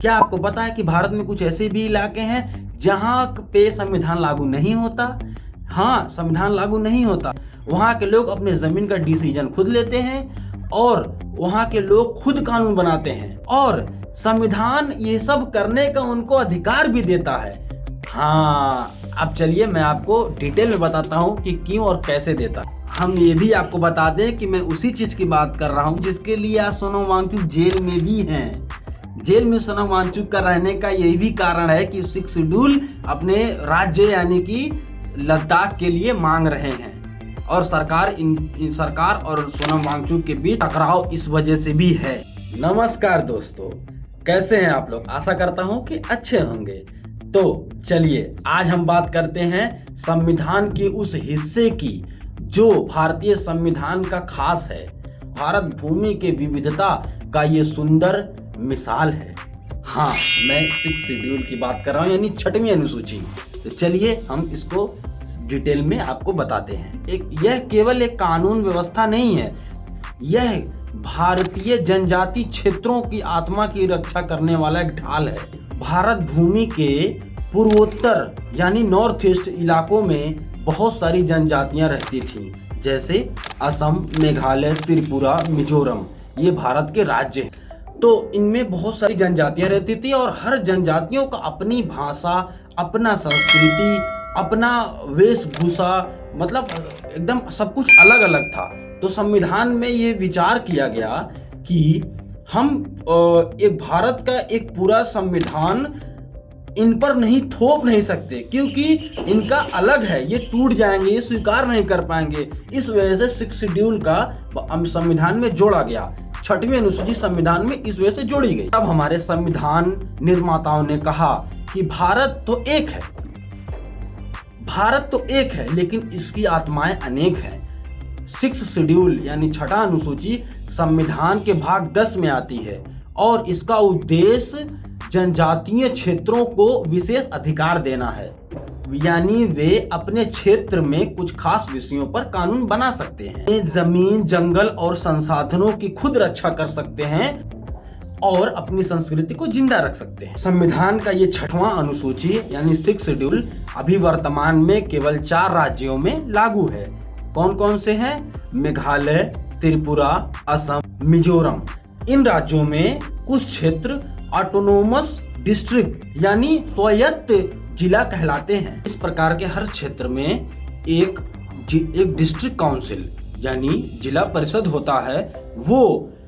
क्या आपको पता है कि भारत में कुछ ऐसे भी इलाके हैं जहाँ पे संविधान लागू नहीं होता? हाँ, संविधान लागू नहीं होता। वहाँ के लोग अपने ज़मीन का डिसीजन खुद लेते हैं और वहाँ के लोग खुद कानून बनाते हैं और संविधान ये सब करने का उनको अधिकार भी देता है। हाँ, अब चलिए मैं आपको डिटेल में बताता हूँ कि क्यों और कैसे देता है। हम ये भी आपको बता दें कि मैं उसी चीज़ की बात कर रहा हूँ जिसके लिए आज सोनम वांगचुक जेल में भी हैं। जेल में सोनम वांगचुक का रहने का यही भी कारण है कि 6 शेड्यूल अपने राज्य यानी कि लद्दाख के लिए मांग रहे हैं और सरकार और सोनम वांगचुक के बीच टकराव इस वजह से भी है। नमस्कार दोस्तों, कैसे हैं आप लोग? आशा करता हूं कि अच्छे होंगे। तो चलिए आज हम बात करते हैं संविधान के उस हिस्से की जो भारतीय संविधान का खास है। भारत भूमि के विविधता का ये सुंदर मिसाल है। हाँ, मैं 6 शेड्यूल की बात कर रहा हूँ, यानी 6वीं अनुसूची। तो चलिए हम इसको डिटेल में आपको बताते हैं। यह केवल एक कानून व्यवस्था नहीं है, यह भारतीय जनजाति क्षेत्रों की आत्मा की रक्षा करने वाला एक ढाल है। भारत भूमि के पूर्वोत्तर यानी नॉर्थ ईस्ट इलाकों में बहुत सारी जनजातियां रहती थीं, जैसे असम, मेघालय, त्रिपुरा, मिजोरम। ये भारत के राज्य हैं। तो इनमें बहुत सारी जनजातियां रहती थी और हर जनजातियों का अपनी भाषा, अपना संस्कृति, अपना वेशभूषा, मतलब एकदम सब कुछ अलग अलग था। तो संविधान में ये विचार किया गया कि हम एक भारत का एक पूरा संविधान इन पर नहीं थोप नहीं सकते, क्योंकि इनका अलग है, ये टूट जाएंगे, ये स्वीकार नहीं कर पाएंगे। इस वजह से 6 शेड्यूल का संविधान में जोड़ा गया। 6वीं अनुसूची संविधान में इस वजह से जोड़ी गई। अब हमारे संविधान निर्माताओं ने कहा कि भारत तो एक है लेकिन इसकी आत्माएं अनेक हैं। 6 शेड्यूल यानी 6वां अनुसूची संविधान के भाग 10 में आती है और इसका उद्देश्य जनजातीय क्षेत्रों को विशेष अधिकार देना है, यानी वे अपने क्षेत्र में कुछ खास विषयों पर कानून बना सकते हैं। जमीन, जंगल और संसाधनों की खुद रक्षा कर सकते हैं और अपनी संस्कृति को जिंदा रख सकते हैं। संविधान का ये 6वां अनुसूची यानी 6 शेड्यूल अभी वर्तमान में केवल 4 राज्यों में लागू है। कौन कौन से हैं? मेघालय, त्रिपुरा, असम, मिजोरम। इन राज्यों में कुछ क्षेत्र ऑटोनोमस डिस्ट्रिक्ट यानी स्वायत्त जिला कहलाते हैं। इस प्रकार के हर क्षेत्र में एक डिस्ट्रिक्ट काउंसिल यानी जिला परिषद होता है। वो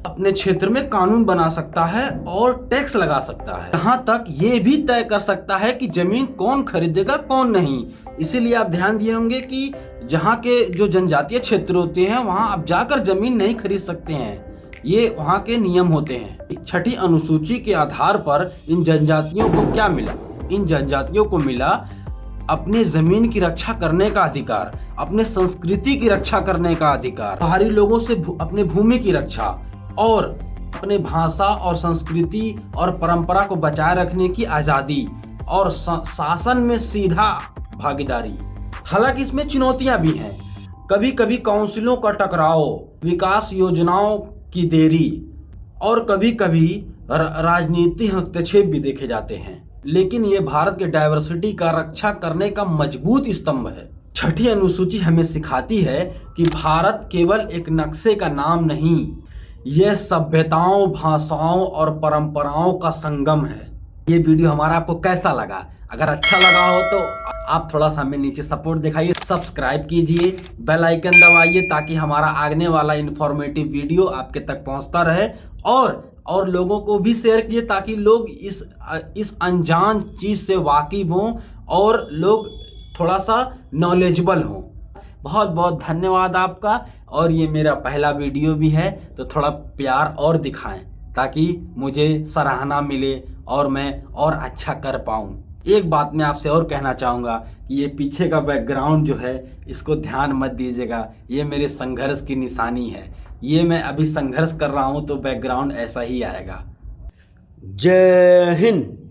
अपने क्षेत्र में कानून बना सकता है और टैक्स लगा सकता है। यहाँ तक ये भी तय कर सकता है कि जमीन कौन खरीदेगा कौन नहीं। इसीलिए आप ध्यान दिए होंगे कि जहाँ के जो जनजातीय क्षेत्र होते हैं वहाँ आप जाकर जमीन नहीं खरीद सकते हैं, ये वहाँ के नियम होते हैं। 6ठी अनुसूची के आधार पर इन जनजातियों को क्या मिला? इन जनजातियों को मिला अपने जमीन की रक्षा करने का अधिकार, अपने संस्कृति की रक्षा करने का अधिकार, बाहरी लोगों से अपने भूमि की रक्षा और अपने भाषा और संस्कृति और परंपरा को बचाए रखने की आज़ादी और शासन में सीधा भागीदारी। हालांकि इसमें चुनौतियां भी हैं। कभी कभी काउंसिलों का टकराव, विकास योजनाओं की देरी और कभी कभी राजनीतिक हस्तक्षेप भी देखे जाते हैं, लेकिन ये भारत के डाइवर्सिटी का रक्षा करने का मजबूत स्तंभ है। 6ठी अनुसूची हमें सिखाती है कि भारत केवल एक नक्शे का नाम नहीं, यह सभ्यताओं, भाषाओं और परंपराओं का संगम है। ये वीडियो हमारा आपको कैसा लगा? अगर अच्छा लगा हो तो आप थोड़ा सा हमें नीचे सपोर्ट दिखाइए, सब्सक्राइब कीजिए, बेल आइकन दबाइए ताकि हमारा आगने वाला इन्फॉर्मेटिव वीडियो आपके तक पहुंचता रहे और लोगों को भी शेयर कीजिए ताकि लोग इस अनजान चीज़ से वाकिफ हों और लोग थोड़ा सा नॉलेजेबल हों। बहुत बहुत धन्यवाद आपका। और ये मेरा पहला वीडियो भी है तो थोड़ा प्यार और दिखाएं ताकि मुझे सराहना मिले और मैं और अच्छा कर पाऊँ। एक बात मैं आपसे और कहना चाहूँगा कि ये पीछे का बैकग्राउंड जो है इसको ध्यान मत दीजिएगा, ये मेरे संघर्ष की निशानी है। ये मैं अभी संघर्ष कर रहा हूँ तो बैकग्राउंड ऐसा ही आएगा। जय हिंद।